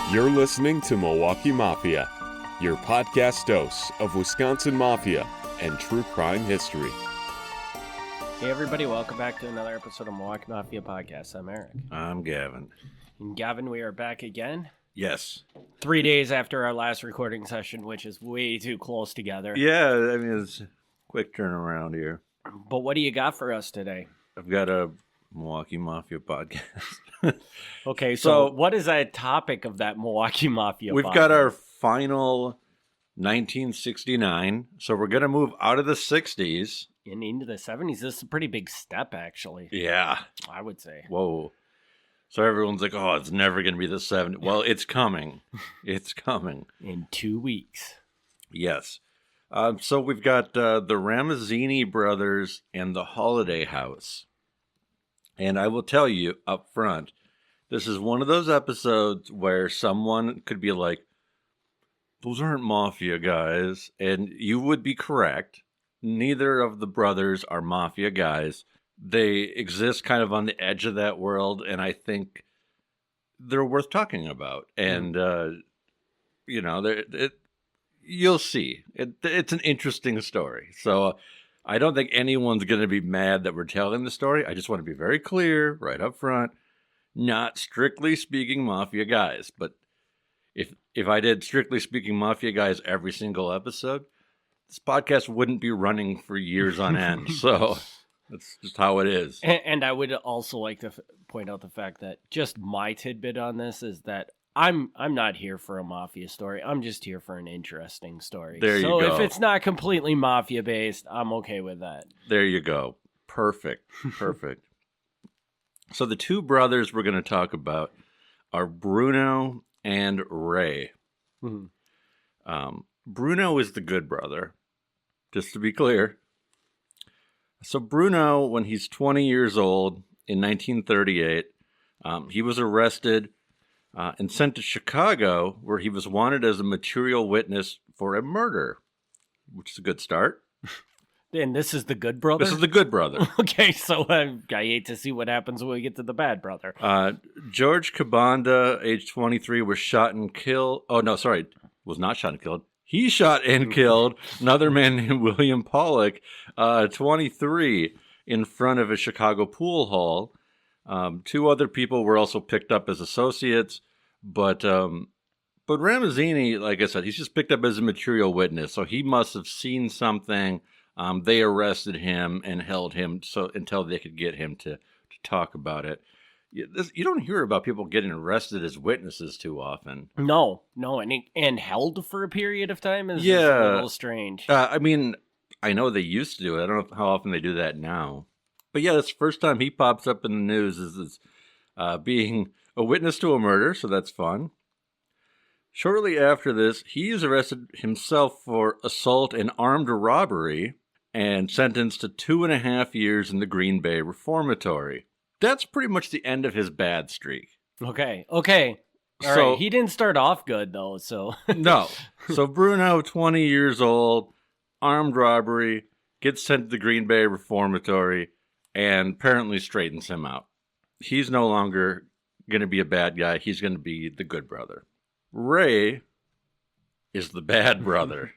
You're listening to Milwaukee Mafia, your podcast dose of Wisconsin Mafia and true crime history. Hey everybody, welcome back to another episode of Milwaukee Mafia Podcast. I'm Eric. I'm Gavin. And Gavin, we are back again. Yes. 3 days after our last recording session, which is way too close together. Yeah, I mean, it's a quick turnaround here. But what do you got for us today? I've got a Milwaukee Mafia podcast. Okay, so what is that topic of that Milwaukee Mafia We've podcast? got our final 1969, so we're going to move out of the 60s. And into the 70s. This is a pretty big step, actually. Yeah. I would say. Whoa. So everyone's like, oh, it's never going to be the 70s. Well, it's coming. It's coming. In 2 weeks. Yes. So we've got the Ramazini brothers and the Holiday House. And I will tell you up front, this is one of those episodes where someone could be like, those aren't mafia guys. And you would be correct. Neither of the brothers are mafia guys. They exist kind of on the edge of that world. And I think they're worth talking about. And, you know, you'll see. It's an interesting story. So I don't think anyone's going to be mad that we're telling the story. I just want to be very clear right up front. Not strictly speaking mafia guys. But if I did strictly speaking mafia guys every single episode, this podcast wouldn't be running for years on end. So that's just how it is. And I would also like to point out the fact that just my tidbit on this is that I'm not here for a mafia story. I'm just here for an interesting story. There you go. So if it's not completely mafia based, I'm okay with that. There you go. Perfect. Perfect. So the two brothers we're going to talk about are Bruno and Ray. Mm-hmm. Bruno is the good brother, just to be clear. So Bruno, when he's 20 years old in 1938, he was arrested and sent to Chicago, where he was wanted as a material witness for a murder, which is a good start. And this is the good brother? This is the good brother. Okay, so I hate to see what happens when we get to the bad brother. George Cabanda, age 23, was shot and killed. Oh, no, sorry. Was not shot and killed. He shot and killed another man named William Pollock, 23, in front of a Chicago pool hall. Two other people were also picked up as associates, but Ramazini, like I said, he's just picked up as a material witness, so he must have seen something. They arrested him and held him until they could get him to talk about it. You don't hear about people getting arrested as witnesses too often. No, and held for a period of time is a little strange. I mean, I know they used to do it. I don't know how often they do that now. But yeah, that's the first time he pops up in the news is being a witness to a murder, so that's fun. Shortly after this, he is arrested himself for assault and armed robbery and sentenced to 2.5 years in the Green Bay Reformatory. That's pretty much the end of his bad streak. Okay. All right. He didn't start off good, though, so... No. So Bruno, 20 years old, armed robbery, gets sent to the Green Bay Reformatory, and apparently straightens him out. He's no longer going to be a bad guy. He's going to be the good brother. Ray is the bad brother.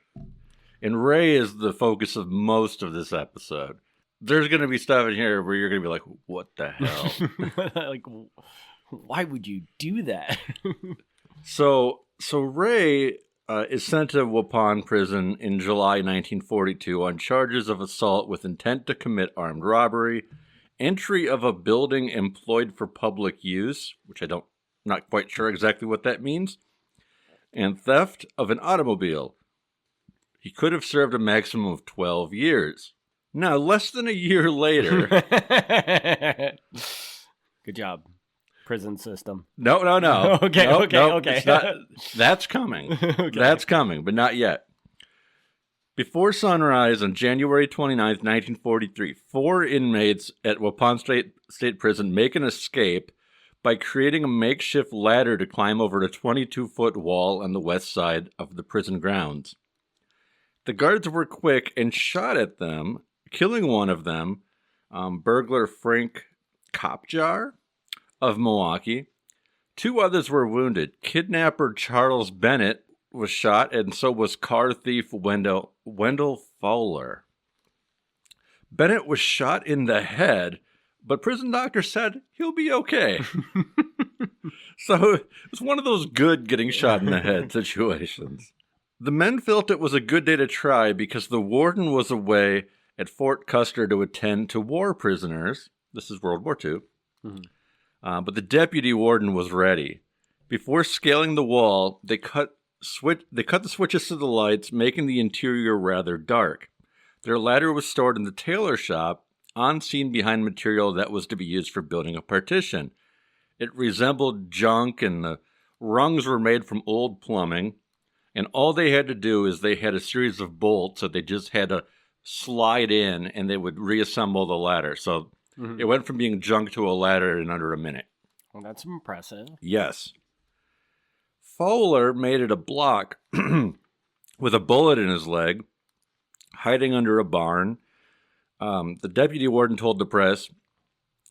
And Ray is the focus of most of this episode. There's going to be stuff in here where you're going to be like, what the hell? Like, why would you do that? So Ray is sent to Waupun Prison in July 1942 on charges of assault with intent to commit armed robbery, entry of a building employed for public use, which not quite sure exactly what that means, and theft of an automobile. He could have served a maximum of 12 years. Now, less than a year later... Good job. Prison system. No. Okay. That's coming. Okay. That's coming, but not yet. Before sunrise on January 29th, 1943, 4 inmates at Waupun State Prison make an escape by creating a makeshift ladder to climb over a 22-foot wall on the west side of the prison grounds. The guards were quick and shot at them, killing one of them, burglar Frank Kopjar of Milwaukee, 2 others were wounded. Kidnapper Charles Bennett was shot, and so was car thief Wendell Fowler. Bennett was shot in the head, but prison doctor said he'll be okay. So it was one of those good getting shot in the head situations. The men felt it was a good day to try because the warden was away at Fort Custer to attend to war prisoners. This is World War II. Mm-hmm. But the deputy warden was ready. Before scaling the wall, they cut the switches to the lights, making the interior rather dark. Their ladder was stored in the tailor shop, on scene behind material that was to be used for building a partition. It resembled junk, and the rungs were made from old plumbing. And all they had to do is they had a series of bolts that they just had to slide in, and they would reassemble the ladder. So it went from being junk to a ladder in under a minute. Well, that's impressive. Yes. Fowler made it a block with a bullet in his leg, hiding under a barn. The deputy warden told the press,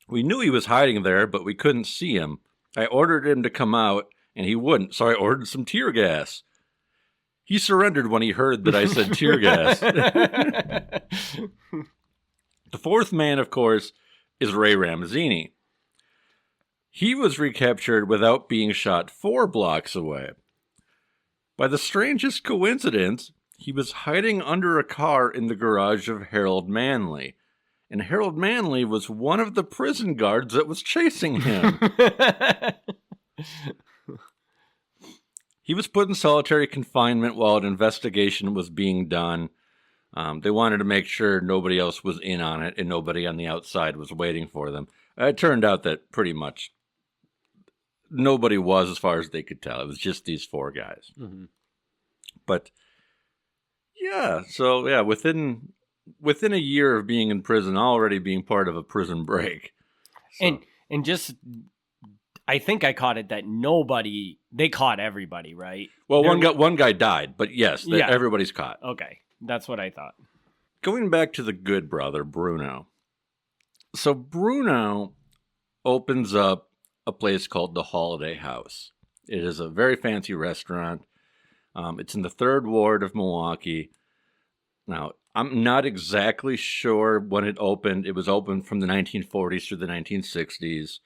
"We knew he was hiding there, but we couldn't see him. I ordered him to come out, and he wouldn't, so I ordered some tear gas. He surrendered when he heard that I said tear gas." The fourth man, of course, is Ray Ramazini. He was recaptured without being shot 4 blocks away. By the strangest coincidence, he was hiding under a car in the garage of Harold Manley. And Harold Manley was one of the prison guards that was chasing him. He was put in solitary confinement while an investigation was being done. They wanted to make sure nobody else was in on it and nobody on the outside was waiting for them. It turned out that pretty much nobody was, as far as they could tell. It was just these 4 guys. Mm-hmm. But yeah, so yeah, within a year of being in prison, already being part of a prison break. So. And just, I think I caught it that they caught everybody, right? Well, one guy died, but yes, everybody's caught. Okay, that's what I thought. Going back to the good brother, Bruno. So Bruno opens up a place called the Holiday House. It is a very fancy restaurant. It's in the 3rd Ward of Milwaukee. Now, I'm not exactly sure when it opened. It was opened from the 1940s through the 1960s.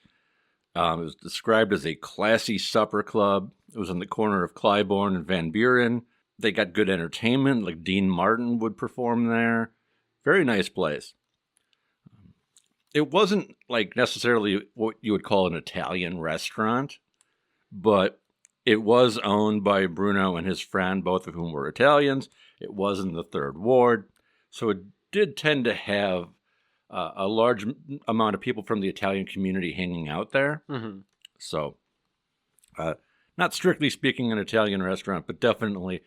It was described as a classy supper club. It was on the corner of Clybourne and Van Buren. They got good entertainment, like Dean Martin would perform there. Very nice place. It wasn't like necessarily what you would call an Italian restaurant, but it was owned by Bruno and his friend, both of whom were Italians. It was in the 3rd Ward. So it did tend to have a large amount of people from the Italian community hanging out there. Mm-hmm. So not strictly speaking an Italian restaurant, but definitely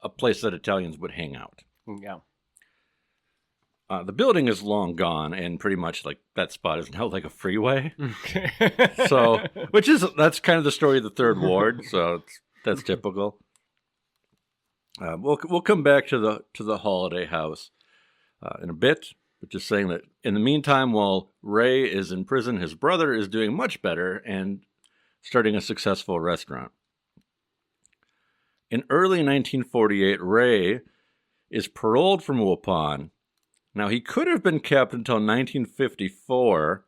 a place that Italians would hang out. Yeah. The building is long gone, and pretty much like that spot is now like a freeway. So, that's kind of the story of the 3rd Ward. So that's typical. We'll come back to the Holiday House in a bit, but just saying that in the meantime, while Ray is in prison, his brother is doing much better and starting a successful restaurant. In early 1948, Ray is paroled from Waupun. Now, he could have been kept until 1954,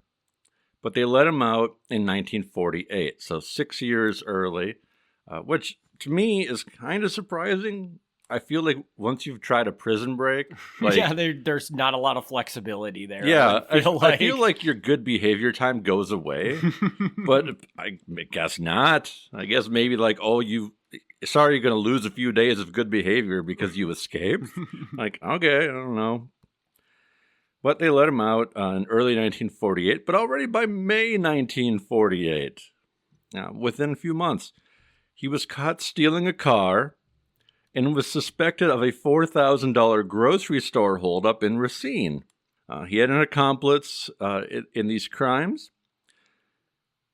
but they let him out in 1948, so 6 years early, which to me is kind of surprising. I feel like once you've tried a prison break, there's not a lot of flexibility there. Yeah, I feel like your good behavior time goes away, but I guess not. I guess maybe like, sorry, you're going to lose a few days of good behavior because you escaped. Like, okay, I don't know. But they let him out in early 1948, but already by May 1948, within a few months, he was caught stealing a car and was suspected of a $4,000 grocery store holdup in Racine. He had an accomplice in these crimes.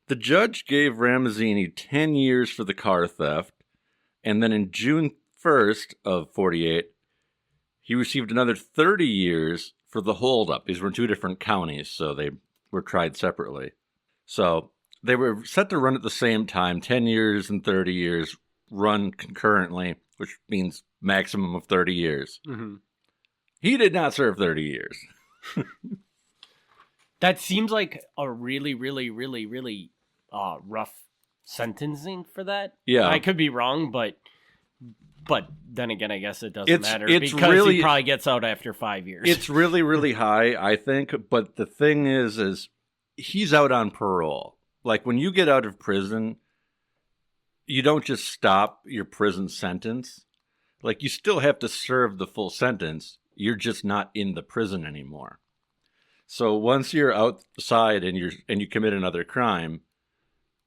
The judge gave Ramazini 10 years for the car theft, and then in June 1st of 48, he received another 30 years for the holdup. These were in 2 different counties, so they were tried separately. So they were set to run at the same time, 10 years and 30 years, run concurrently, which means maximum of 30 years. Mm-hmm. He did not serve 30 years. That seems like a really, really, really, really rough sentencing for that. Yeah. I could be wrong, but then again, I guess it doesn't matter it's because really, he probably gets out after 5 years. It's really, really high, I think. But the thing is he's out on parole. Like, when you get out of prison, you don't just stop your prison sentence. Like, you still have to serve the full sentence. You're just not in the prison anymore. So once you're outside and you commit another crime,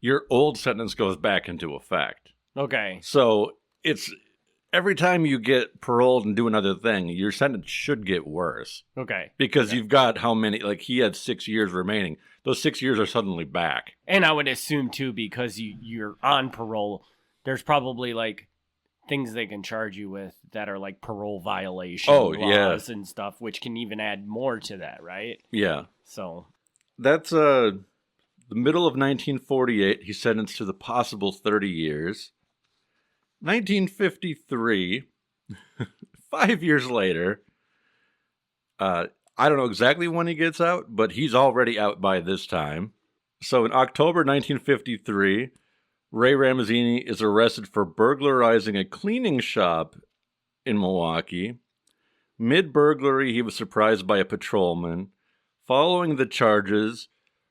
your old sentence goes back into effect. Okay. So it's every time you get paroled and do another thing, your sentence should get worse. Okay. Because you've got how many, like, he had 6 years remaining. Those 6 years are suddenly back. And I would assume, too, because you're on parole, there's probably, like, things they can charge you with that are, like, parole violation laws and stuff, which can even add more to that, right? Yeah. So. That's the middle of 1948. He's sentenced to the possible 30 years. 1953, 5 years later, I don't know exactly when he gets out, but he's already out by this time. So in October 1953, Ray Ramazini is arrested for burglarizing a cleaning shop in Milwaukee. Mid-burglary, he was surprised by a patrolman. Following the charges,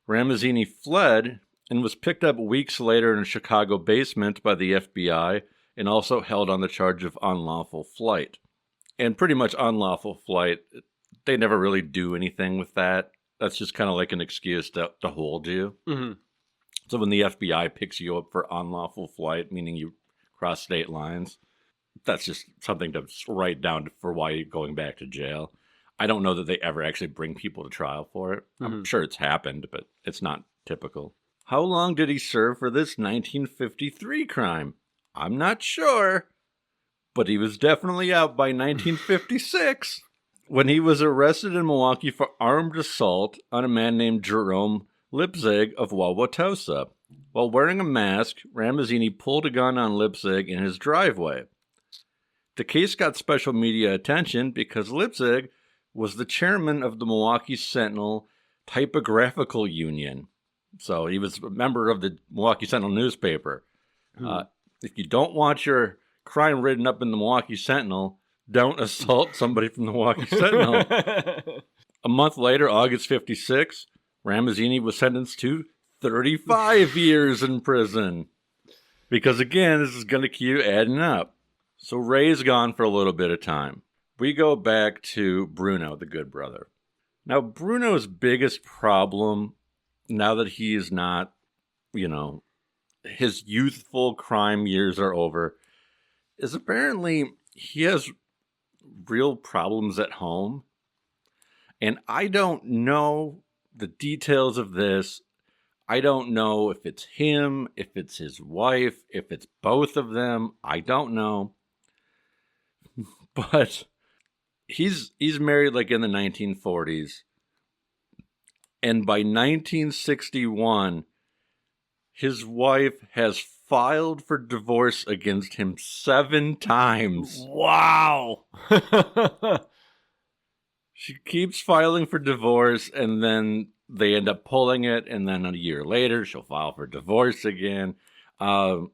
Ramazini fled and was picked up weeks later in a Chicago basement by the FBI and also held on the charge of unlawful flight. And pretty much unlawful flight, they never really do anything with that. That's just kind of like an excuse to hold you. Mm-hmm. So when the FBI picks you up for unlawful flight, meaning you cross state lines, that's just something to write down for why you're going back to jail. I don't know that they ever actually bring people to trial for it. Mm-hmm. I'm sure it's happened, but it's not typical. How long did he serve for this 1953 crime? I'm not sure, but he was definitely out by 1956 when he was arrested in Milwaukee for armed assault on a man named Jerome Lipzig of Wauwatosa. While wearing a mask, Ramazini pulled a gun on Lipzig in his driveway. The case got special media attention because Lipzig was the chairman of the Milwaukee Sentinel Typographical Union. So he was a member of the Milwaukee Sentinel newspaper. If you don't want your crime written up in the Milwaukee Sentinel, don't assault somebody from the Milwaukee Sentinel. A month later, August 56, Ramazini was sentenced to 35 years in prison. Because again, this is going to keep adding up. So Ray's gone for a little bit of time. We go back to Bruno, the good brother. Now, Bruno's biggest problem, now that he is not, his youthful crime years are over, is apparently he has real problems at home. And I don't know the details of this. I don't know if it's him, if it's his wife, if it's both of them. I don't know. But he's married like in the 1940s. And by 1961, his wife has filed for divorce against him 7 times. Wow. She keeps filing for divorce, and then they end up pulling it, and then a year later, she'll file for divorce again. I'm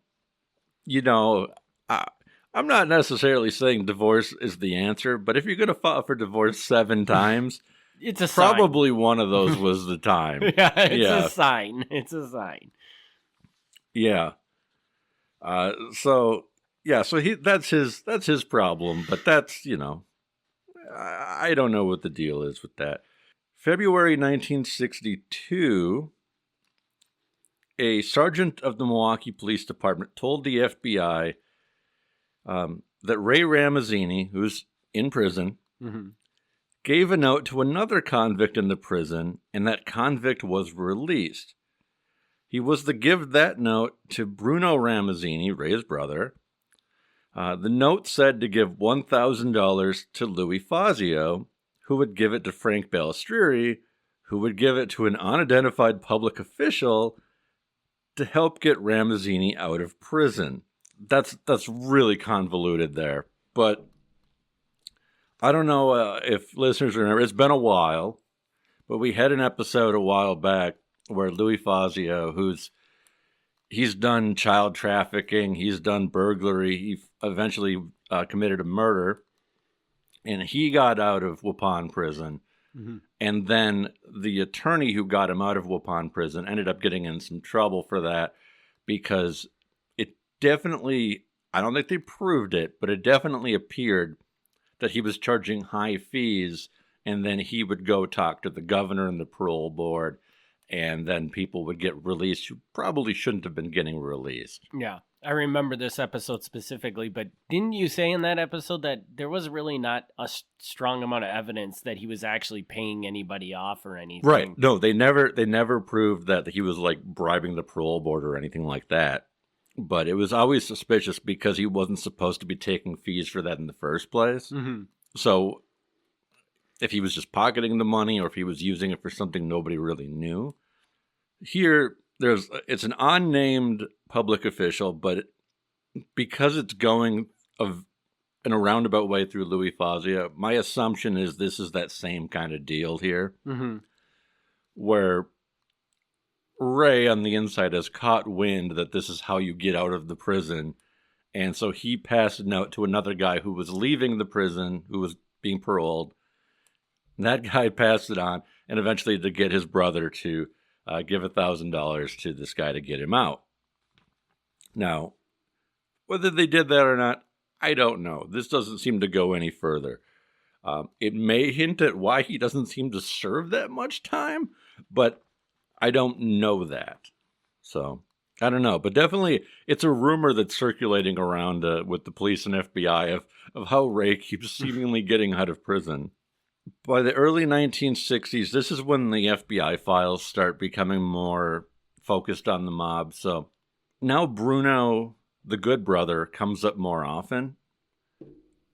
not necessarily saying divorce is the answer, but if you're going to file for divorce 7 times, it's a probably sign. One of those was the time. It's a sign. It's a sign. Yeah. So that's his problem, but that's, I don't know what the deal is with that. February 1962, a sergeant of the Milwaukee Police Department told the FBI that Ray Ramazini, who's in prison, gave a note to another convict in the prison, and that convict was released. He was to give that note to Bruno Ramazini, Ray's brother. The note said to give $1,000 to Louis Fazio, who would give it to Frank Balistrieri, who would give it to an unidentified public official, to help get Ramazini out of prison. That's really convoluted there. But I don't know if listeners remember, it's been a while, but we had an episode a while back where Louis Fazio, he's done child trafficking, he's done burglary, he eventually committed a murder, and he got out of Waupun prison. Mm-hmm. And then the attorney who got him out of Waupun prison ended up getting in some trouble for that because it definitely, I don't think they proved it, but it definitely appeared that he was charging high fees, and then he would go talk to the governor and the parole board, and then people would get released who probably shouldn't have been getting released. Yeah, I remember this episode specifically, but didn't you say in that episode that there was really not a strong amount of evidence that he was actually paying anybody off or anything? Right. No, they never proved that he was like bribing the parole board or anything like that. But it was always suspicious because he wasn't supposed to be taking fees for that in the first place. Mm-hmm. So if he was just pocketing the money or if he was using it for something nobody really knew. Here, it's an unnamed public official, but because it's going in a roundabout way through Louis Fazio, my assumption is this is that same kind of deal here, mm-hmm. where Ray on the inside has caught wind that this is how you get out of the prison, and so he passed a note to another guy who was leaving the prison, who was being paroled. And that guy passed it on, and eventually to get his brother to give $1,000 to this guy to get him out. Now, whether they did that or not, I don't know. This doesn't seem to go any further. It may hint at why he doesn't seem to serve that much time, but I don't know that. So, I don't know. But definitely, it's a rumor that's circulating around with the police and FBI of how Ray keeps seemingly getting out of prison. By the early 1960s, this is when the FBI files start becoming more focused on the mob. So now Bruno, the good brother, comes up more often,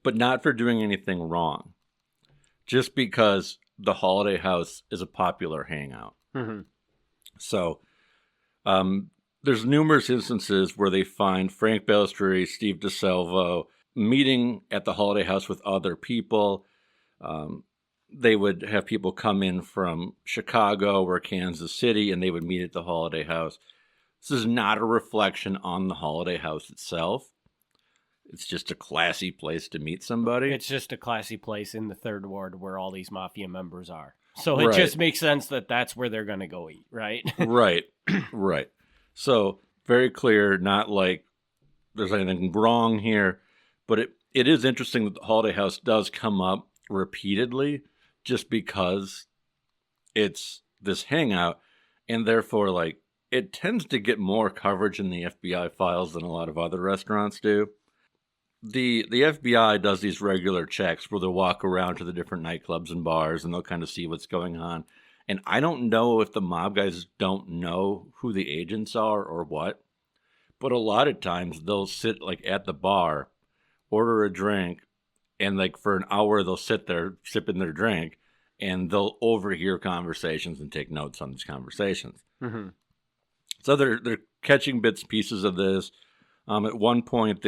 but not for doing anything wrong. Just because the Holiday House is a popular hangout. Mm-hmm. So there's numerous instances where they find Frank Bellstry, Steve DeSalvo meeting at the Holiday House with other people. They would have people come in from Chicago or Kansas City, and they would meet at the Holiday House. This is not a reflection on the Holiday House itself. It's just a classy place to meet somebody. It's just a classy place in the Third Ward where all these mafia members are. So it just makes sense that that's where they're going to go eat, right? Right. So very clear, not like there's anything wrong here. But it is interesting that the Holiday House does come up repeatedly just because it's this hangout, and therefore, like, it tends to get more coverage in the FBI files than a lot of other restaurants do. The FBI does these regular checks where they'll walk around to the different nightclubs and bars, and they'll kind of see what's going on. And I don't know if the mob guys don't know who the agents are or what, but a lot of times they'll sit, like, at the bar, order a drink, and like for an hour they'll sit there sipping their drink, and they'll overhear conversations and take notes on these conversations. Mm-hmm. So they're catching bits and pieces of this. At one point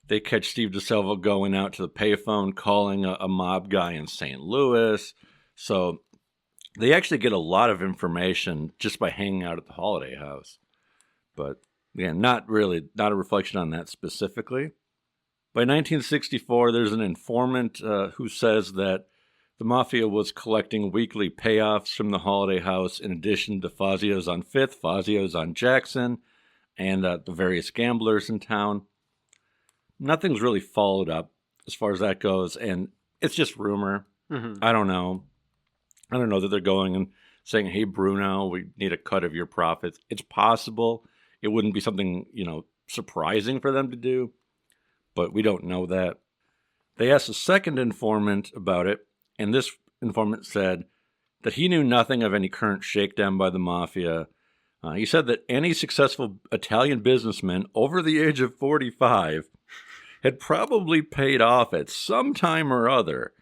they catch Steve DeSalvo going out to the payphone calling a mob guy in St. Louis. So they actually get a lot of information just by hanging out at the Holiday House. But again, not a reflection on that specifically. By 1964, there's an informant who says that the Mafia was collecting weekly payoffs from the Holiday House in addition to Fazio's on 5th, Fazio's on Jackson, and the various gamblers in town. Nothing's really followed up as far as that goes, and it's just rumor. Mm-hmm. I don't know that they're going and saying, hey, Bruno, we need a cut of your profits. It's possible. It wouldn't be something, surprising for them to do, but we don't know that. They asked a second informant about it, and this informant said that he knew nothing of any current shakedown by the Mafia. He said that any successful Italian businessman over the age of 45 had probably paid off at some time or other.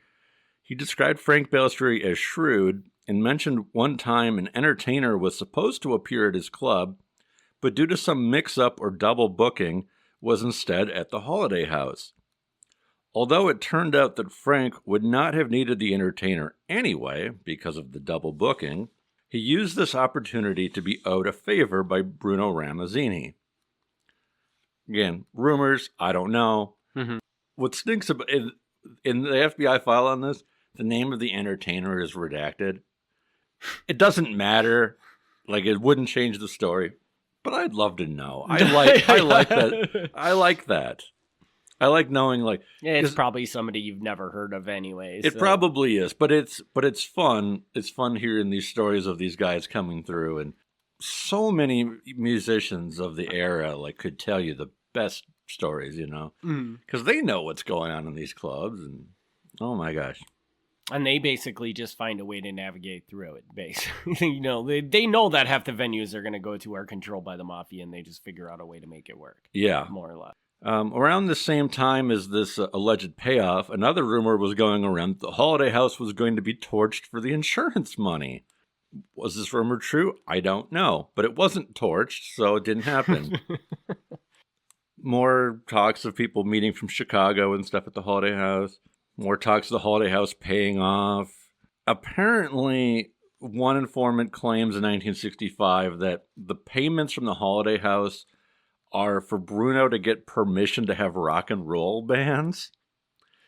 He described Frank Bellstry as shrewd and mentioned one time an entertainer was supposed to appear at his club, but due to some mix-up or double booking, was instead at the Holiday House. Although it turned out that Frank would not have needed the entertainer anyway because of the double booking, he used this opportunity to be owed a favor by Bruno Ramazini. Again, rumors, I don't know. Mm-hmm. What stinks about in the FBI file on this, the name of the entertainer is redacted. It doesn't matter. Like, it wouldn't change the story. But I'd love to know. I like that. I like that. I like knowing, like, yeah, it's probably somebody you've never heard of anyway. It probably is, but it's fun. It's fun hearing these stories of these guys coming through, and so many musicians of the era like could tell you the best stories, you know, because they know what's going on in these clubs, and oh my gosh. And they basically just find a way to navigate through it, basically. You know, they know that half the venues they're going to go to are controlled by the Mafia, and they just figure out a way to make it work. Yeah. More or less. Around the same time as this alleged payoff, another rumor was going around that the Holiday House was going to be torched for the insurance money. Was this rumor true? I don't know. But it wasn't torched, so it didn't happen. More talks of people meeting from Chicago and stuff at the Holiday House. More talks of the Holiday House paying off. Apparently, one informant claims in 1965 that the payments from the Holiday House are for Bruno to get permission to have rock and roll bands,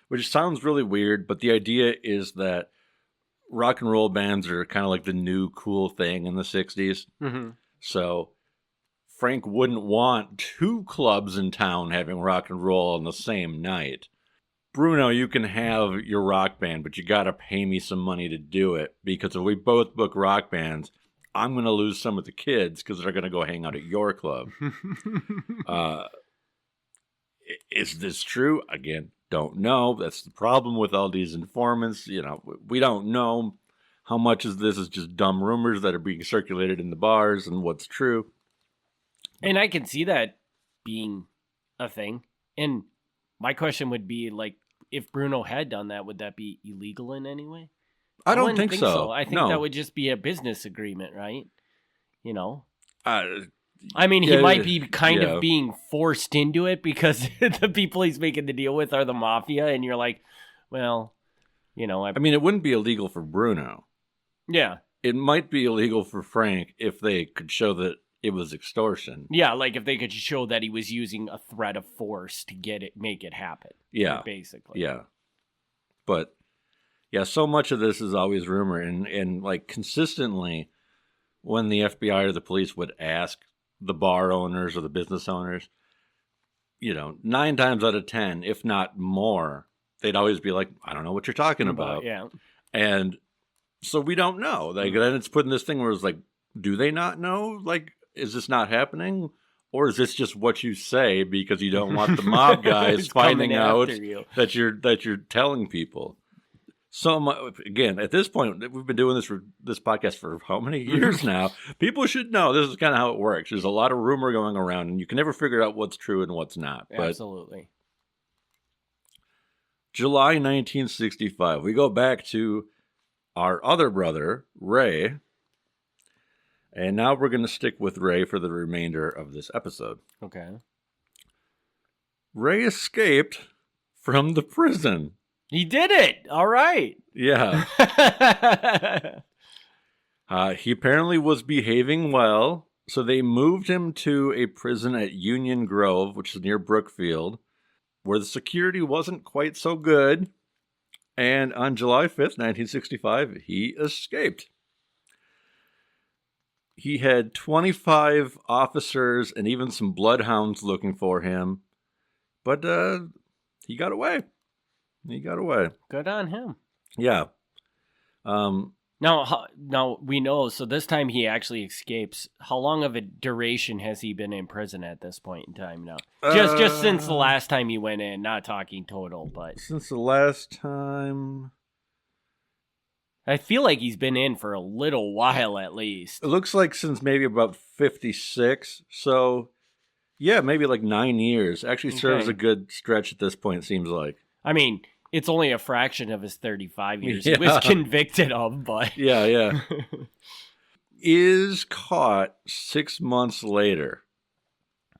which sounds really weird, but the idea is that rock and roll bands are kind of like the new cool thing in the 60s. Mm-hmm. So Frank wouldn't want two clubs in town having rock and roll on the same night. Bruno, you can have your rock band, but you got to pay me some money to do it, because if we both book rock bands, I'm going to lose some of the kids because they're going to go hang out at your club. Is this true? Again, don't know. That's the problem with all these informants. You know, we don't know how much of this is just dumb rumors that are being circulated in the bars and what's true. And I can see that being a thing. And my question would be, like, if Bruno had done that, would that be illegal in any way? I don't think so. I think that would just be a business agreement, right? You know? I mean, he might be kind of being forced into it because the people he's making the deal with are the Mafia, and you're like, well, you know. I mean, it wouldn't be illegal for Bruno. Yeah. It might be illegal for Frank if they could show that it was extortion. Yeah, like if they could show that he was using a threat of force to make it happen. Yeah. Like, basically. Yeah. But yeah, so much of this is always rumor, and like consistently when the FBI or the police would ask the bar owners or the business owners, you know, 9 times out of 10, if not more, they'd always be like, I don't know what you're talking about. Yeah. And so we don't know. Like, then it's put in this thing where it's like, do they not know? Like, is this not happening? Or is this just what you say because you don't want the mob guys finding out that you're telling people? So again, at this point, we've been doing this podcast for how many years now? People should know this is kind of how it works. There's a lot of rumor going around, and you can never figure out what's true and what's not. But absolutely. July 1965, we go back to our other brother, Ray. And now we're going to stick with Ray for the remainder of this episode. Okay. Ray escaped from the prison. He did it. All right. Yeah. He apparently was behaving well, so they moved him to a prison at Union Grove, which is near Brookfield, where the security wasn't quite so good. And on July 5th, 1965, he escaped. He had 25 officers and even some bloodhounds looking for him, but he got away. He got away. Good on him. Yeah. Now we know. So this time he actually escapes. How long of a duration has he been in prison at this point in time now? Just since the last time he went in. Not talking total, but since the last time. I feel like he's been in for a little while at least. It looks like since maybe about 56. So, yeah, maybe like 9 years. Actually serves a good stretch at this point, it seems like. I mean, it's only a fraction of his 35 years he was convicted of, but... Yeah. Is caught 6 months later.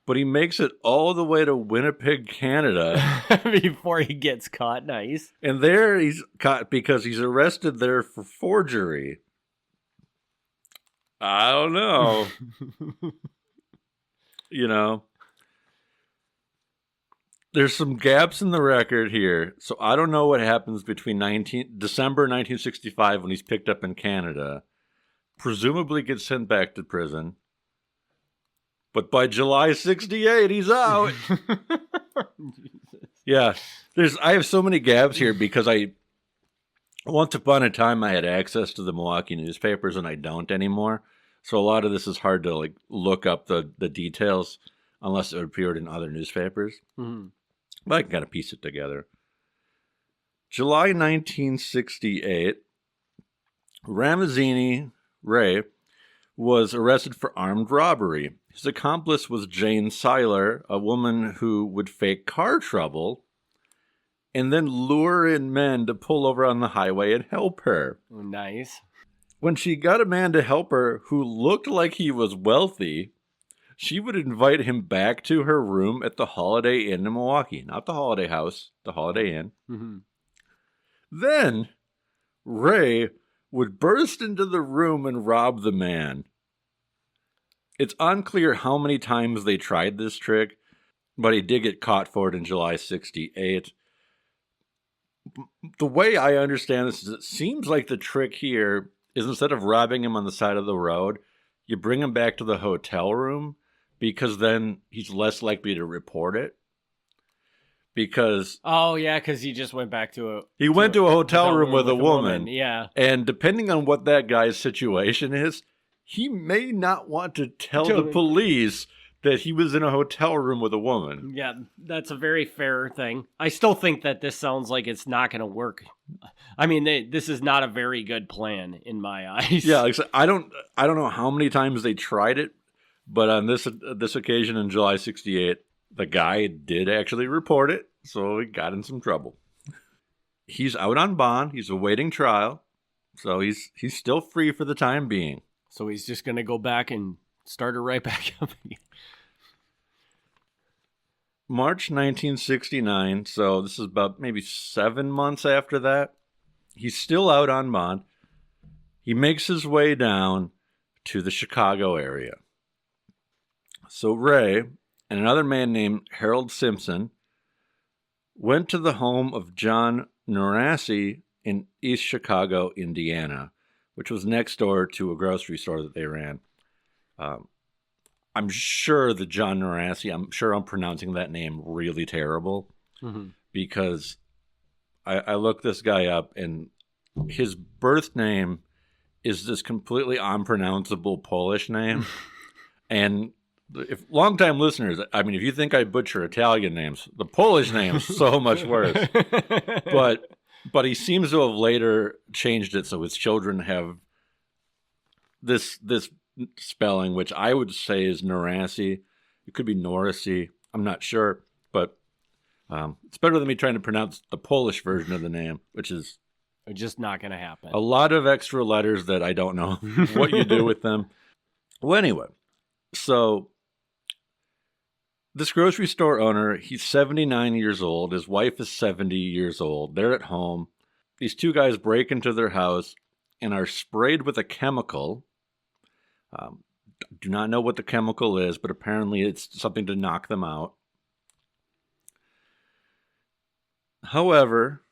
but he makes it all the way to Winnipeg, Canada. Before he gets caught. Nice. And there he's caught because he's arrested there for forgery. I don't know. You know, there's some gaps in the record here. So I don't know what happens between December 1965 when he's picked up in Canada. Presumably gets sent back to prison. But by July 68, he's out. Yeah. I have so many gaps here because once upon a time I had access to the Milwaukee newspapers and I don't anymore. So a lot of this is hard to look up the details unless it appeared in other newspapers. Mm-hmm. But I can kind of piece it together. July 1968, Ramazini Ray was arrested for armed robbery. His accomplice was Jane Seiler, a woman who would fake car trouble and then lure in men to pull over on the highway and help her. Nice. When she got a man to help her who looked like he was wealthy, she would invite him back to her room at the Holiday Inn in Milwaukee. Not the Holiday House, the Holiday Inn. Mm-hmm. Then Ray would burst into the room and rob the man. It's unclear how many times they tried this trick, but he did get caught for it in July 68. The way I understand this is it seems like the trick here is instead of robbing him on the side of the road, you bring him back to the hotel room because then he's less likely to report it. Because because he just went back to a hotel room with a woman. Yeah. And depending on what that guy's situation is, he may not want to tell the police that he was in a hotel room with a woman. Yeah, that's a very fair thing. I still think that this sounds like it's not going to work. I mean, this is not a very good plan in my eyes. Yeah, like I don't know how many times they tried it, but on this occasion in July 68, the guy did actually report it, so he got in some trouble. He's out on bond. He's awaiting trial, so he's still free for the time being. So he's just going to go back and start it right back up again. March 1969, so this is about maybe 7 months after that. He's still out on bond. He makes his way down to the Chicago area. So Ray and another man named Harold Simpson went to the home of John Norassi in East Chicago, Indiana, which was next door to a grocery store that they ran. I'm sure the John Norassi, I'm sure I'm pronouncing that name really terrible because I looked this guy up and his birth name is this completely unpronounceable Polish name. And if longtime listeners, I mean, if you think I butcher Italian names, the Polish name's so much worse. But he seems to have later changed it so his children have this spelling, which I would say is Norassi. It could be Norassi. I'm not sure, but it's better than me trying to pronounce the Polish version of the name, which is just not going to happen. A lot of extra letters that I don't know what you do with them. Well, anyway, so this grocery store owner, he's 79 years old. His wife is 70 years old. They're at home. These two guys break into their house and are sprayed with a chemical. Do not know what the chemical is, but apparently it's something to knock them out. However,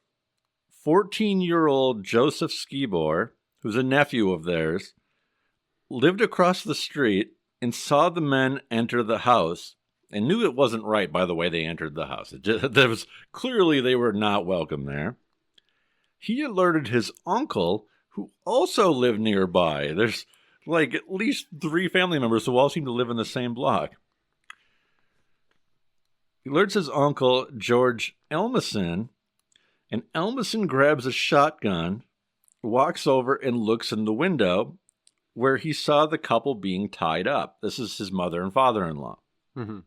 14-year-old Joseph Skibor, who's a nephew of theirs, lived across the street and saw the men enter the house and knew it wasn't right by the way they entered the house. Clearly they were not welcome there. He alerted his uncle, who also lived nearby. There's like at least 3 family members who all seem to live in the same block. He alerts his uncle, George Elmison, and Elmison grabs a shotgun, walks over and looks in the window where he saw the couple being tied up. This is his mother and father-in-law. Mm-hmm.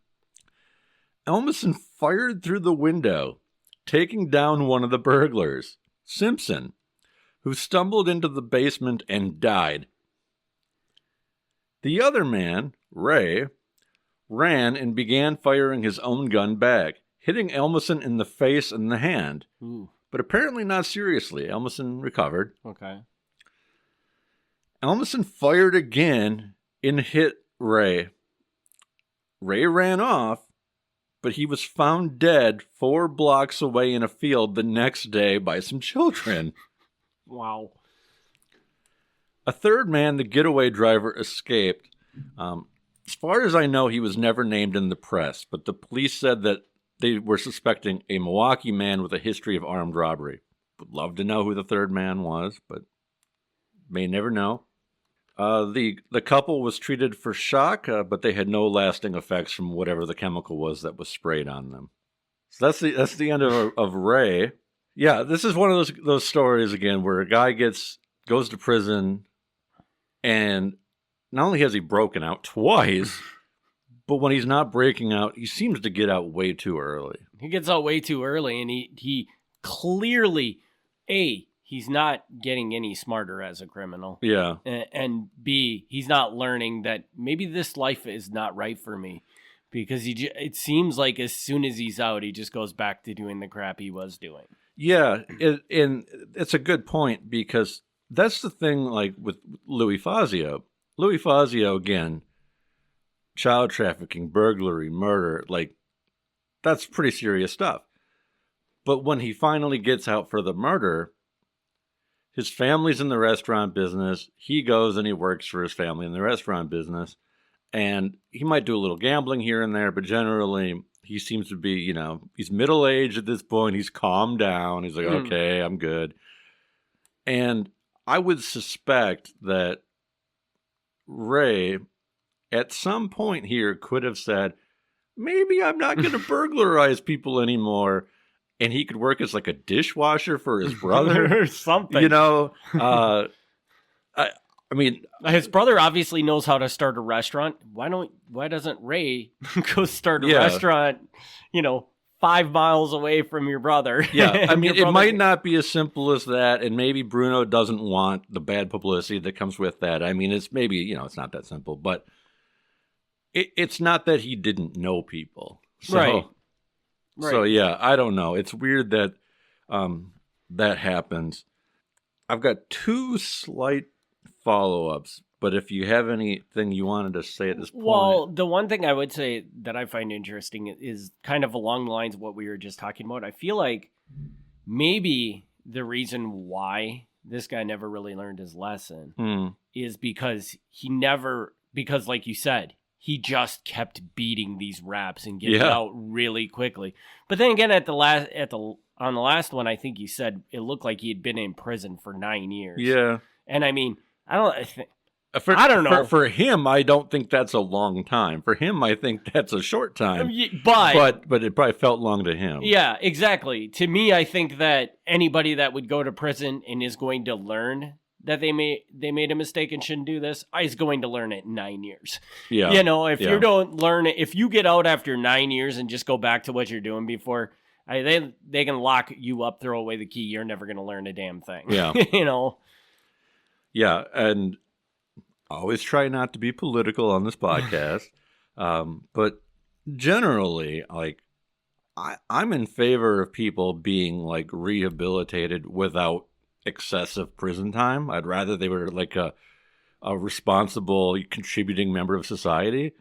Elmison fired through the window, taking down one of the burglars, Simpson, who stumbled into the basement and died. The other man, Ray, ran and began firing his own gun back, hitting Elmison in the face and the hand. Ooh. But apparently not seriously. Elmison recovered. Okay. Elmison fired again and hit Ray. Ray ran off, but he was found dead 4 blocks away in a field the next day by some children. Wow. A third man, the getaway driver, escaped. As far as I know, he was never named in the press, but the police said that they were suspecting a Milwaukee man with a history of armed robbery. Would love to know who the third man was, but may never know. The couple was treated for shock, but they had no lasting effects from whatever the chemical was that was sprayed on them. So that's the end of Ray. Yeah, this is one of those stories again where a guy goes to prison, and not only has he broken out twice, but when he's not breaking out, he seems to get out way too early. He gets out way too early, and he clearly, he's not getting any smarter as a criminal. Yeah. And B, he's not learning that maybe this life is not right for me. Because it seems like as soon as he's out, he just goes back to doing the crap he was doing. Yeah, and it's a good point, because that's the thing, like, with Louis Fazio. Louis Fazio, again, child trafficking, burglary, murder, like, that's pretty serious stuff. But when he finally gets out for the murder, his family's in the restaurant business. He goes and he works for his family in the restaurant business. And he might do a little gambling here and there, but generally he seems to be, he's middle-aged at this point. He's calmed down. He's like, okay, I'm good. And I would suspect that Ray, at some point here, could have said, maybe I'm not going to burglarize people anymore. And he could work as like a dishwasher for his brother. Or something. I mean, his brother obviously knows how to start a restaurant. Why doesn't Ray go start a restaurant, 5 miles away from your brother? Yeah, I mean, it might not be as simple as that, and maybe Bruno doesn't want the bad publicity that comes with that. I mean, it's maybe, it's not that simple, but it's not that he didn't know people. So, right. So, yeah, I don't know. It's weird that that happens. I've got 2 slight follow-ups, but if you have anything you wanted to say at this point. Well, the one thing I would say that I find interesting is kind of along the lines of what we were just talking about. I feel like maybe the reason why this guy never really learned his lesson is because because like you said, he just kept beating these raps and getting out really quickly. But then again, on the last one, I think you said it looked like he had been in prison for 9 years. Yeah. And I mean, I don't know. For him, I don't think that's a long time. For him, I think that's a short time. But it probably felt long to him. Yeah, exactly. To me, I think that anybody that would go to prison and is going to learn that they made a mistake and shouldn't do this, is going to learn it in 9 years. Yeah. If you don't learn it, if you get out after 9 years and just go back to what you're doing before, they can lock you up, throw away the key. You're never going to learn a damn thing. Yeah. Yeah, and I always try not to be political on this podcast, but generally, like, I'm in favor of people being, like, rehabilitated without excessive prison time. I'd rather they were like a responsible, contributing member of society.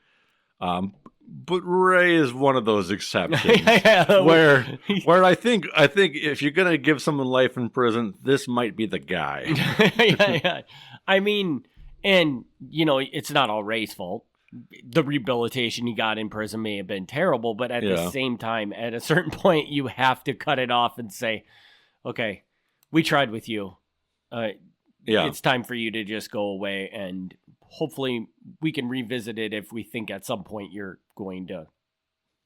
But Ray is one of those exceptions where I think if you're gonna give someone life in prison, this might be the guy. Yeah. I mean, and it's not all Ray's fault. The rehabilitation he got in prison may have been terrible, but at the same time, at a certain point, you have to cut it off and say, okay, we tried with you. It's time for you to just go away, and hopefully we can revisit it if we think at some point you're going to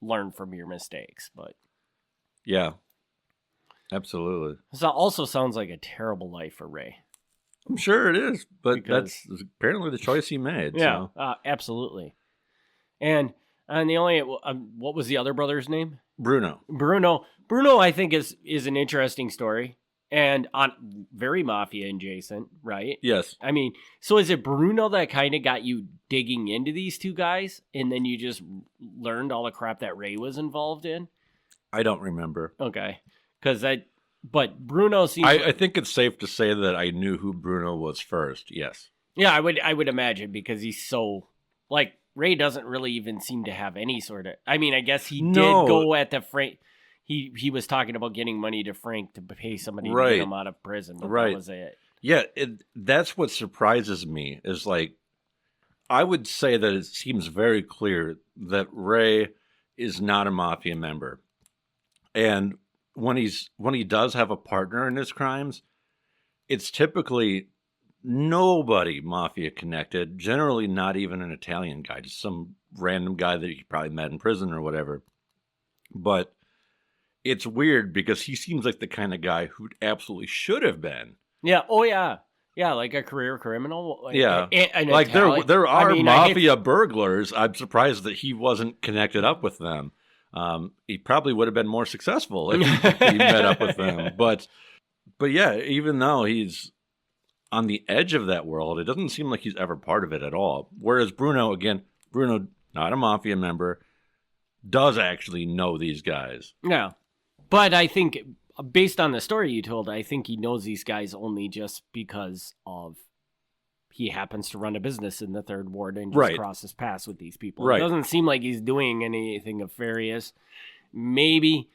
learn from your mistakes. But yeah, absolutely. This also sounds like a terrible life for Ray. I'm sure it is, but that's apparently the choice he made. Yeah, so. Absolutely. And the only what was the other brother's name? Bruno. Bruno, I think is an interesting story. And on very Mafia adjacent, right? Yes. I mean, so is it Bruno that kind of got you digging into these two guys, and then you just learned all the crap that Ray was involved in? I don't remember. Okay. But Bruno seems... I think it's safe to say that I knew who Bruno was first, yes. Yeah, I would imagine, because he's so... Like, Ray doesn't really even seem to have any sort of... I mean, I guess he did go at the Frank... He was talking about getting money to Frank to pay somebody to get him out of prison, but that was it. Yeah, that's what surprises me, is like, I would say that it seems very clear that Ray is not a Mafia member. And when he does have a partner in his crimes, it's typically nobody Mafia connected, generally not even an Italian guy, just some random guy that he probably met in prison or whatever. But it's weird because he seems like the kind of guy who absolutely should have been. Yeah. Oh, yeah. Yeah, like a career criminal. Like, yeah. Like there are Mafia burglars. I'm surprised that he wasn't connected up with them. He probably would have been more successful if he met up with them. But yeah, even though he's on the edge of that world, it doesn't seem like he's ever part of it at all. Whereas Bruno, not a Mafia member, does actually know these guys. Yeah. But I think, based on the story you told, I think he knows these guys only just because of he happens to run a business in the Third Ward and just crosses paths with these people. Right. It doesn't seem like he's doing anything nefarious. Maybe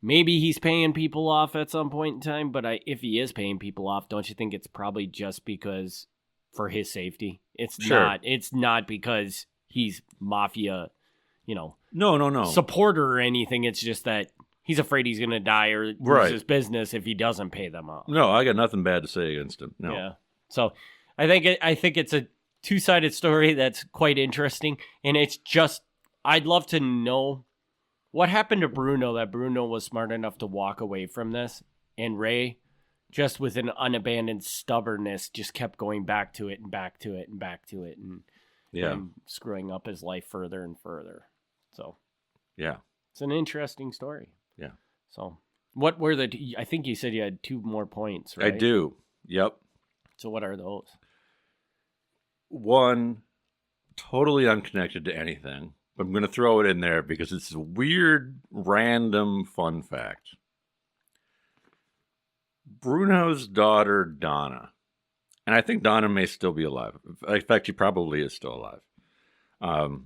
he's paying people off at some point in time, but if he is paying people off, don't you think it's probably just because for his safety? It's not because he's Mafia, no supporter or anything. It's just that he's afraid he's going to die or lose his business if he doesn't pay them off. No, I got nothing bad to say against him. No. Yeah. So I think it's a two-sided story that's quite interesting, and it's just I'd love to know what happened to Bruno, that Bruno was smart enough to walk away from this, and Ray, just with an unabandoned stubbornness, just kept going back to it and back to it and back to it, and screwing up his life further and further. So yeah, it's an interesting story. Yeah. So what were I think you said you had 2 more points, right? I do. Yep. So what are those? One, totally unconnected to anything, but I'm going to throw it in there because it's a weird, random fun fact. Bruno's daughter, Donna, and I think Donna may still be alive. In fact, she probably is still alive.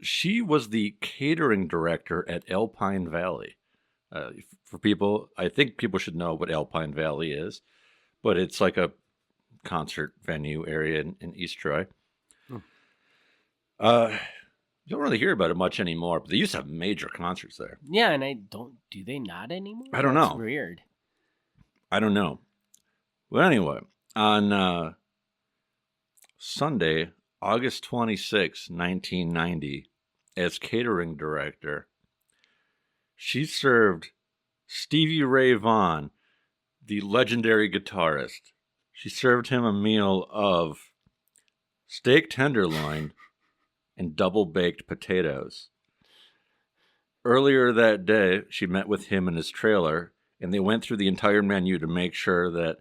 She was the catering director at Alpine Valley. For people, I think people should know what Alpine Valley is, but it's like a concert venue area in East Troy. You don't really hear about it much anymore, but they used to have major concerts there. Yeah, and do they not anymore? I don't know. That's weird. I don't know. Well, anyway, on Sunday, August 26, 1990, as catering director, she served Stevie Ray Vaughan, the legendary guitarist. She served him a meal of steak tenderloin and double-baked potatoes. Earlier that day, she met with him in his trailer, and they went through the entire menu to make sure that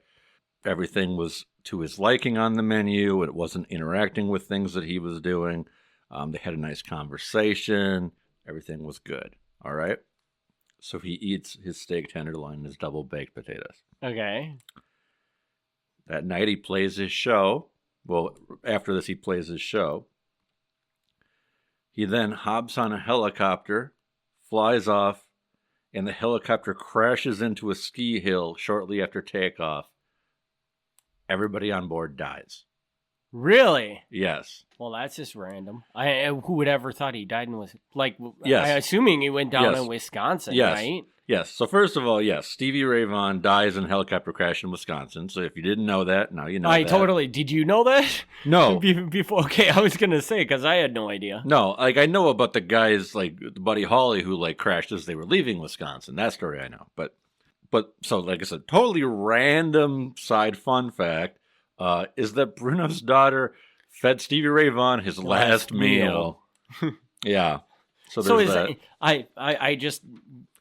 everything was to his liking on the menu, and it wasn't interacting with things that he was doing. They had a nice conversation. Everything was good. All right? So he eats his steak tenderloin and his double-baked potatoes. Okay. That night he plays his show. Well, after this he plays his show. He then hops on a helicopter, flies off, and the helicopter crashes into a ski hill shortly after takeoff. Everybody on board dies. Really? Yes. Well, that's just random. Who would ever thought he died in Yes. I'm assuming he went down in Wisconsin, right? Yes. So first of all, yes, Stevie Ray Vaughan dies in a helicopter crash in Wisconsin. So if you didn't know that, now you know that. Totally. Did you know that? No. Before, okay, I was gonna say because I had no idea. No, I know about the guys Buddy Holly who crashed as they were leaving Wisconsin. That story I know. But so like I said, totally random side fun fact is that Bruno's daughter fed Stevie Ray Vaughan his last meal. Yeah. So there's that. I just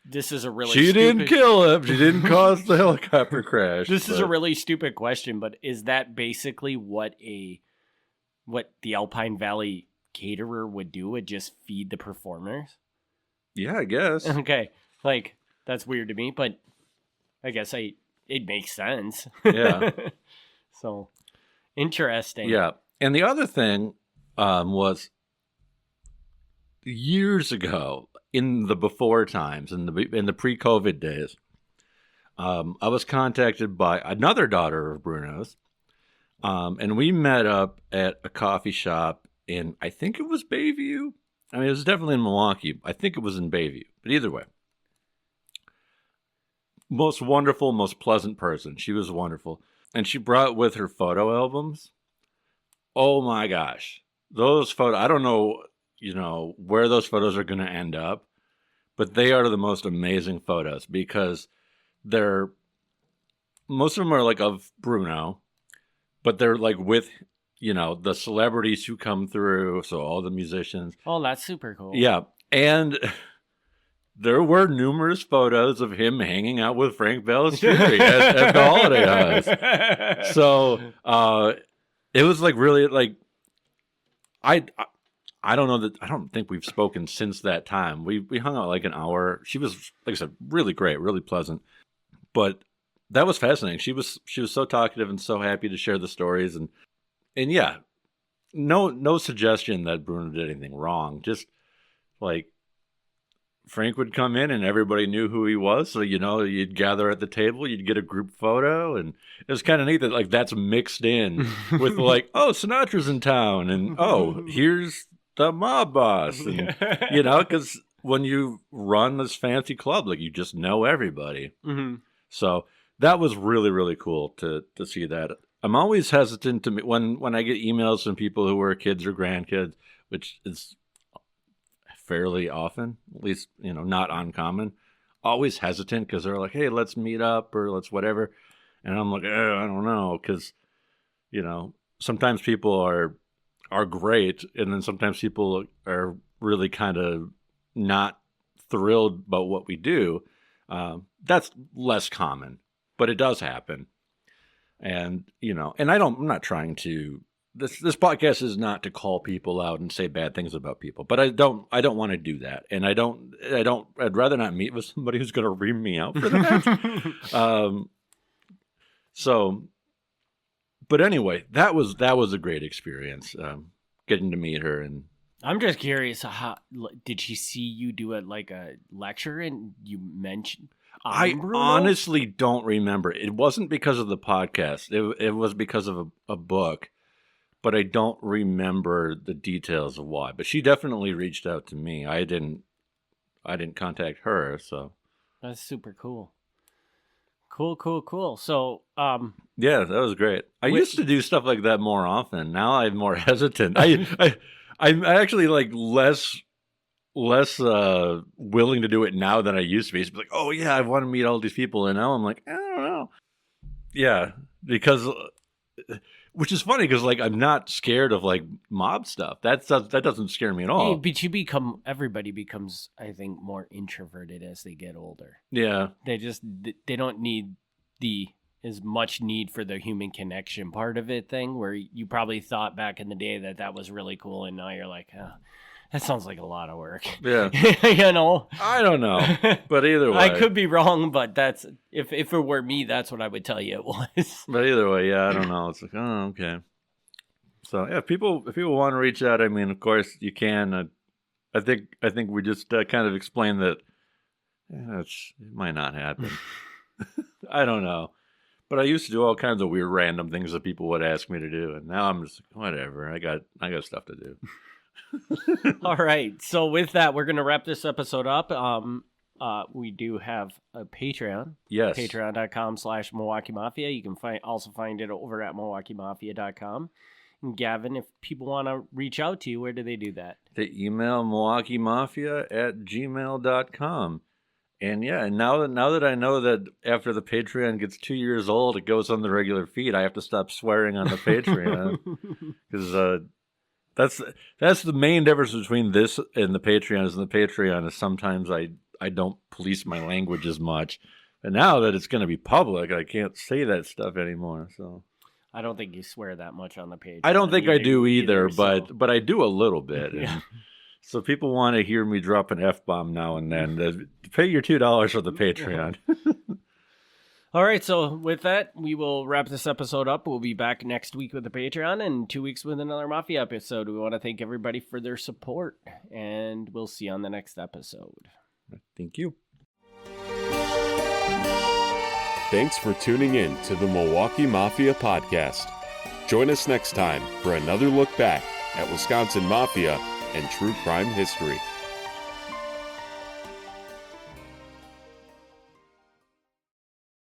This is a really She didn't kill him. She didn't cause the helicopter crash. This is a really stupid question, but is that basically what the Alpine Valley caterer would do? Would just feed the performers? Yeah, I guess. Okay. Like, that's weird to me, but I guess it makes sense. Yeah. So, interesting. Yeah. And the other thing was years ago, in the before times, in the pre-COVID days, I was contacted by another daughter of Bruno's, and we met up at a coffee shop in, I think it was Bayview. I mean, it was definitely in Milwaukee. I think it was in Bayview. But either way, most wonderful, most pleasant person. She was wonderful. And she brought with her photo albums. Oh my gosh. Those photos, I don't know, where those photos are going to end up, but they are the most amazing photos because most of them are like of Bruno, but they're like with, the celebrities who come through. So all the musicians. Oh, that's super cool. Yeah. And there were numerous photos of him hanging out with Frank Balistrieri at the Holiday House. So it was like really like I don't know that I don't think we've spoken since that time. We hung out like an hour. She was, like I said, really great, really pleasant. But that was fascinating. She was so talkative and so happy to share the stories and yeah, no suggestion that Bruno did anything wrong. Just like Frank would come in and everybody knew who he was. So, you'd gather at the table, you'd get a group photo. And it was kind of neat that like that's mixed in with like, oh, Sinatra's in town. And oh, here's the mob boss. And, because when you run this fancy club, like you just know everybody. Mm-hmm. So that was really, really cool to see that. I'm always hesitant to when I get emails from people who are kids or grandkids, which is fairly often, at least, not uncommon, always hesitant because they're like, hey, let's meet up or let's whatever. And I'm like, I don't know. Because, sometimes people are great. And then sometimes people are really kind of not thrilled about what we do. That's less common, but it does happen. And, and I'm not trying to, this podcast is not to call people out and say bad things about people, but I don't want to do that. And I'd rather not meet with somebody who's going to ream me out for that. So, but anyway, that was a great experience, getting to meet her. And I'm just curious, how did she see you do a lecture and you mentioned? I honestly don't remember. It wasn't because of the podcast. It was because of a book, but I don't remember the details of why. But she definitely reached out to me. I didn't contact her. So that's super cool. Cool. So yeah, that was great. I used to do stuff like that more often. Now I'm more hesitant. I'm actually like less willing to do it now than I used to be. It's like, oh yeah, I want to meet all these people, and now I'm like, I don't know. Yeah, because which is funny because like I'm not scared of like mob stuff. That doesn't scare me at all. But everybody becomes, I think, more introverted as they get older. Yeah, they don't need as much need for the human connection part of it thing, where you probably thought back in the day that was really cool, and now you're like, oh, that sounds like a lot of work. Yeah. I don't know. But either way. I could be wrong, but that's if it were me, that's what I would tell you it was. But either way, yeah, I don't know. It's like, oh, okay. So yeah, if people want to reach out, I mean, of course you can. I think we just kind of explained that it might not happen. I don't know. But I used to do all kinds of weird random things that people would ask me to do, and now I'm just like, whatever. I got stuff to do. All right. So with that, we're going to wrap this episode up. We do have a Patreon. Yes. Patreon.com/Milwaukee Mafia. You can also find it over at MilwaukeeMafia.com. And Gavin, if people want to reach out to you, where do they do that? They email MilwaukeeMafia@gmail.com. And yeah, and now that I know that after the Patreon gets 2 years old, it goes on the regular feed, I have to stop swearing on the Patreon. Because that's the main difference between this and the Patreon is sometimes I I don't police my language as much. And now that it's going to be public, I can't say that stuff anymore. So I don't think you swear that much on the page. I don't think I do either, so. but I do a little bit. Yeah. And so people want to hear me drop an F-bomb now and then. Pay your $2 for the Patreon. All right, so with that, we will wrap this episode up. We'll be back next week with the Patreon and 2 weeks with another Mafia episode. We want to thank everybody for their support, and we'll see you on the next episode. Thank you. Thanks for tuning in to the Milwaukee Mafia podcast. Join us next time for another look back at Wisconsin Mafia and true crime history.